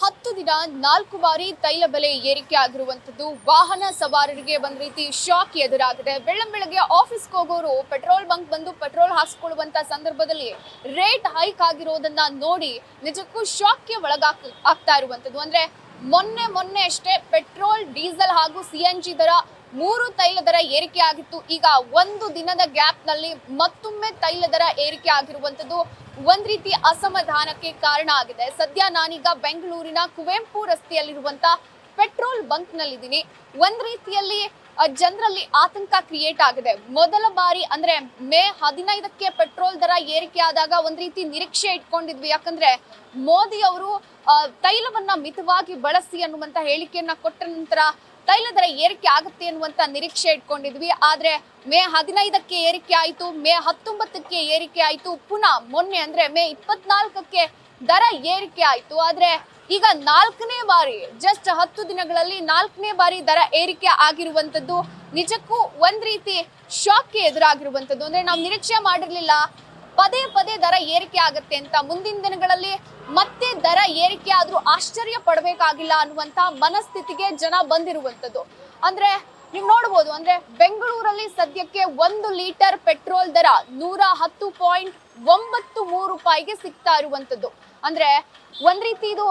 10 ದಿನ 4 ಬಾರಿ ತೈಲ ಬೆಲೆ ಏರಿಕೆ ಆಗಿರುವಂತದ್ದು ವಾಹನ ಸವಾರರಿಗೆ ಒಂದ್ ರೀತಿ ಶಾಕ್ ಎದುರಾಗಿದೆ. ಬೆಳ್ಳಂಬೆಳಗ್ಗೆ ಆಫೀಸ್ಗೆ ಹೋಗೋರು ಪೆಟ್ರೋಲ್ ಬಂಕ್ ಬಂದು ಪೆಟ್ರೋಲ್ ಹಾಕಿಕೊಳ್ಳುವಂತ ಸಂದರ್ಭದಲ್ಲಿ ರೇಟ್ ಹೈಕ್ ಆಗಿರೋದನ್ನ ನೋಡಿ ನಿಜಕ್ಕೂ ಶಾಕ್ಗೆ ಒಳಗಾಗ್ತಾ ಇರುವಂತದ್ದು. ಅಂದ್ರೆ ಮೊನ್ನೆ ಅಷ್ಟೇ ಪೆಟ್ರೋಲ್, ಡೀಸೆಲ್ ಹಾಗೂ CNG ದರ 3 ತೈಲ ದರ ಏರಿಕೆ ಆಗಿತ್ತು. ಈಗ ಒಂದು ದಿನದ ಗ್ಯಾಪ್ ನಲ್ಲಿ ಮತ್ತೊಮ್ಮೆ ತೈಲ ದರ ಏರಿಕೆ ಆಗಿರುವಂತದ್ದು ಒಂದ್ ರೀತಿ ಅಸಮಾಧಾನಕ್ಕೆ ಕಾರಣ ಆಗಿದೆ. ಸದ್ಯ ನಾನೀಗ ಬೆಂಗಳೂರಿನ ಕುವೆಂಪು ರಸ್ತೆಯಲ್ಲಿರುವಂತ ಪೆಟ್ರೋಲ್ ಬಂಕ್ ನಲ್ಲಿದ್ದೀನಿ. ಒಂದ್ ರೀತಿಯಲ್ಲಿ ಜನರಲ್ಲಿ ಆತಂಕ ಕ್ರಿಯೇಟ್ ಆಗಿದೆ. ಮೊದಲ ಬಾರಿ ಅಂದ್ರೆ ಮೇ 15ಕ್ಕೆ ಪೆಟ್ರೋಲ್ ದರ ಏರಿಕೆ ಆದಾಗ ಒಂದ್ ರೀತಿ ನಿರೀಕ್ಷೆ ಇಟ್ಕೊಂಡಿದ್ವಿ. ಯಾಕಂದ್ರೆ ಮೋದಿ ಅವರು ತೈಲವನ್ನ ಮಿತವಾಗಿ ಬಳಸಿ ಅನ್ನುವಂತ ಹೇಳಿಕೆಯನ್ನ ಕೊಟ್ಟ ನಂತರ ತೈಲ ದರ ಏರಿಕೆ ಆಗುತ್ತೆ ಅನ್ನುವಂತ ನಿರೀಕ್ಷೆ ಇಟ್ಕೊಂಡಿದ್ವಿ. ಆದ್ರೆ ಮೇ 15ಕ್ಕೆ ಏರಿಕೆ ಆಯ್ತು, ಮೇ 19ಕ್ಕೆ ಏರಿಕೆ ಆಯ್ತು, ಪುನಃ ಮೊನ್ನೆ ಅಂದ್ರೆ ಮೇ 24ಕ್ಕೆ ದರ ಏರಿಕೆ ಆಯ್ತು. ಆದ್ರೆ ಈಗ 4ನೇ ಬಾರಿ ಜಸ್ಟ್ 10 ದಿನಗಳಲ್ಲಿ 4ನೇ ಬಾರಿ ದರ ಏರಿಕೆ ಆಗಿರುವಂತದ್ದು ನಿಜಕ್ಕೂ ಒಂದ್ ರೀತಿ ಶಾಕ್ಗೆ ಎದುರಾಗಿರುವಂತದ್ದು. ಅಂದ್ರೆ ನಾವು ನಿರೀಕ್ಷೆ ಮಾಡಿರ್ಲಿಲ್ಲ ಪದೇ ದರ ಏರಿಕೆ ಆಗತ್ತೆ ಅಂತ. ಮುಂದಿನ ದಿನಗಳಲ್ಲಿ ಮತ್ತೆ ದರ ಏರಿಕೆ ಆದ್ರೂ ಆಶ್ಚರ್ಯ ಪಡಬೇಕಾಗಿಲ್ಲ ಅನ್ನುವಂತ ಮನಸ್ಥಿತಿಗೆ ಜನ ಬಂದಿರುವಂತದ್ದು. ಅಂದ್ರೆ ನೀವು ನೋಡಬಹುದು, ಅಂದ್ರೆ ಬೆಂಗಳೂರಲ್ಲಿ ಸದ್ಯಕ್ಕೆ 1 ಲೀಟರ್ ಪೆಟ್ರೋಲ್ ದರ 110.93 ರೂಪಾಯಿಗೆ ಸಿಗ್ತಾ ಇರುವಂತದ್ದು. ಅಂದ್ರೆ ಒಂದ್ ರೀತಿ ಇದು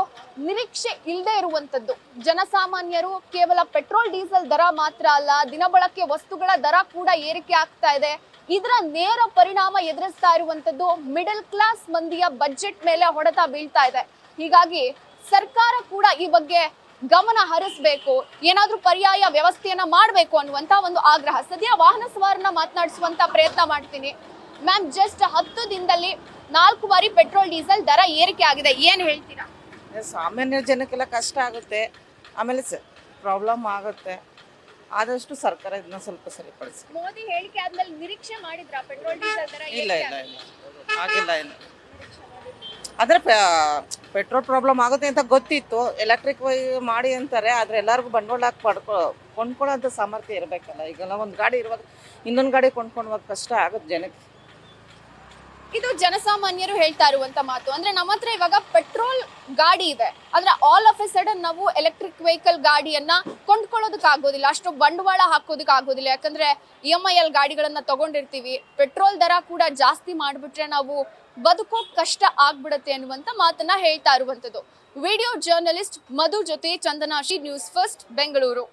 ನಿರೀಕ್ಷೆ ಇಲ್ಲದೆ ಇರುವಂತದ್ದು. ಜನಸಾಮಾನ್ಯರು ಕೇವಲ ಪೆಟ್ರೋಲ್, ಡೀಸೆಲ್ ದರ ಮಾತ್ರ ಅಲ್ಲ, ದಿನಬಳಕೆ ವಸ್ತುಗಳ ದರ ಕೂಡ ಏರಿಕೆ ಆಗ್ತಾ ಇದೆ. ಇದರ ನೇರ ಪರಿಣಾಮ ಎದುರಿಸ್ತಾ ಇರುವಂತದ್ದು ಮಿಡಲ್ ಕ್ಲಾಸ್ ಮಂದಿಯ ಬಜೆಟ್ ಮೇಲೆ ಹೊಡೆತ ಬೀಳ್ತಾ ಇದೆ. ಹೀಗಾಗಿ ಸರ್ಕಾರ ಕೂಡ ಈ ಬಗ್ಗೆ ಗಮನ ಹರಿಸಬೇಕು, ಏನಾದ್ರೂ ಪರ್ಯಾಯ ವ್ಯವಸ್ಥೆಯನ್ನ ಮಾಡಬೇಕು ಅನ್ನುವಂತ ಒಂದು ಆಗ್ರಹ. ಸದ್ಯ ವಾಹನ ಸವಾರನ್ನ ಮಾತನಾಡಿಸುವಂತ ಪ್ರಯತ್ನ ಮಾಡ್ತೀನಿ. ಮ್ಯಾಮ್, ಜಸ್ಟ್ 10 ದಿನದಲ್ಲಿ 4 ಬಾರಿ ಪೆಟ್ರೋಲ್, ಡೀಸೆಲ್ ದರ ಏರಿಕೆ ಆಗಿದೆ, ಏನ್ ಹೇಳ್ತೀರಾ? ಸಾಮಾನ್ಯ ಜನಕ್ಕೆಲ್ಲ ಕಷ್ಟ ಆಗುತ್ತೆ, ಆಮೇಲೆ ಪ್ರಾಬ್ಲಮ್ ಆಗುತ್ತೆ. ಆದಷ್ಟು ಸರ್ಕಾರ ಇದನ್ನ ಸ್ವಲ್ಪ ಸರಿಪಡಿಸಿ. ಮೋದಿ ಹೇಳಿಕೆ ಆದ್ಮೇಲೆ ನಿರೀಕ್ಷೆ ಮಾಡಿದ್ರಾ ಪೆಟ್ರೋಲ್, ಡೀಸೆಲ್ ದರ? ಇಲ್ಲ ಆಗಿಲ್ಲ ಏನು. ಆದರೆ ಪೆಟ್ರೋಲ್ ಪ್ರಾಬ್ಲಮ್ ಆಗುತ್ತೆ ಅಂತ ಗೊತ್ತಿತ್ತು, ಎಲೆಕ್ಟ್ರಿಕ್ ಮಾಡಿ ಅಂತಾರೆ. ಆದರೆ ಎಲ್ಲರಿಗೂ ಬಂಡವಾಳ ಹಾಕಿ ಕೊಂಡ್ಕೊಳ್ಳೋಂಥ ಸಾಮರ್ಥ್ಯ ಇರಬೇಕಲ್ಲ. ಈಗೆಲ್ಲ ಒಂದು ಗಾಡಿ ಇರುವಾಗ ಇನ್ನೊಂದು ಗಾಡಿ ಕೊಂಡ್ಕೊಳ್ಳುವಾಗ ಕಷ್ಟ ಆಗುತ್ತೆ ಜನಕ್ಕೆ. ಇದು ಜನಸಾಮಾನ್ಯರು ಹೇಳ್ತಾ ಇರುವಂತ ಮಾತು. ಅಂದ್ರೆ ನಮ್ಮ ಹತ್ರ ಇವಾಗ ಪೆಟ್ರೋಲ್ ಗಾಡಿ ಇದೆ, ಆದ್ರೆ ಆಲ್ ಆಫ್ ಎ ಸಡನ್ ನಾವು ಎಲೆಕ್ಟ್ರಿಕ್ ವೆಹಿಕಲ್ ಗಾಡಿಯನ್ನ ಕೊಂಡ್ಕೊಳ್ಳೋದಕ್ಕಾಗೋದಿಲ್ಲ, ಅಷ್ಟು ಬಂಡವಾಳ ಹಾಕೋದಕ್ಕಾಗೋದಿಲ್ಲ. ಯಾಕಂದ್ರೆ EMI ಅಲ್ಲಿ ಗಾಡಿಗಳನ್ನ ತಗೊಂಡಿರ್ತೀವಿ, ಪೆಟ್ರೋಲ್ ದರ ಕೂಡ ಜಾಸ್ತಿ ಮಾಡ್ಬಿಟ್ರೆ ನಾವು ಬದುಕೋ ಕಷ್ಟ ಆಗ್ಬಿಡತ್ತೆ ಅನ್ನುವಂತ ಮಾತನ್ನ ಹೇಳ್ತಾ ಇರುವಂತದ್ದು. ವಿಡಿಯೋ ಜರ್ನಲಿಸ್ಟ್ ಮಧು ಜೊತೆ ಚಂದನಾ, ನ್ಯೂಸ್ ಫಸ್ಟ್, ಬೆಂಗಳೂರು.